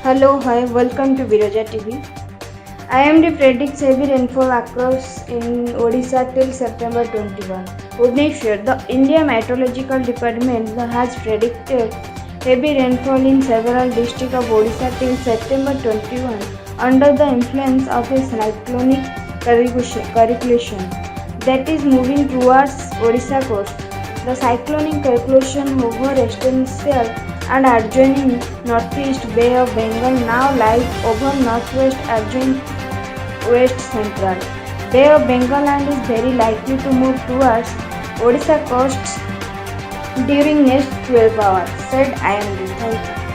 Hello, hi, welcome to Viroja TV. IMD predicts heavy rainfall across in Odisha till September 21. Bhubaneswar, the India Meteorological Department has predicted heavy rainfall in several districts of Odisha till September 21 under the influence of a cyclonic circulation that is moving towards Odisha coast. The cyclonic circulation over essential and adjoining northeast Bay of Bengal now lies over northwest adjoining west central Bay of Bengal and is very likely to move towards Odisha coast during next 12 hours, said IMD. Thank you.